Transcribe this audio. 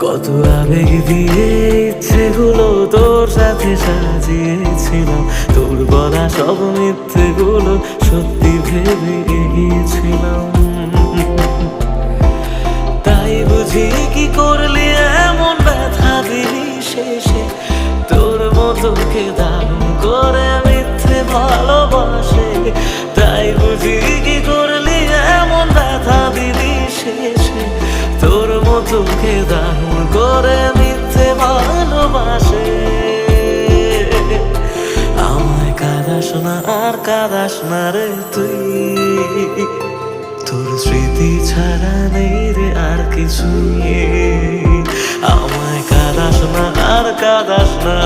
কত আবেগ দিয়ে ইচ্ছেগুলো তোর সাথে সাজিয়েছিলাম, তোর বলা সব মিথ্যেগুলো সত্যি ভেবে এগিয়েছিলাম। তাই বুঝি কি করলি এমন ব্যথা দিলি শেষে, তোর মতো কে দারুণ করে মিথ্যে ভালোবাসে। তাই বুঝি কি করলি এমন ব্যথা দিলি শেষে, তোর মতো কে দারুণ করে মিথ্যে ভালোবাসে। আমায় কাঁদাস না আর কাঁদাস না রে তুই, তোর স্মৃতি ছাড়া নেই রে আর কিছুই। আমায় কাঁদাস না আর কাঁদাস না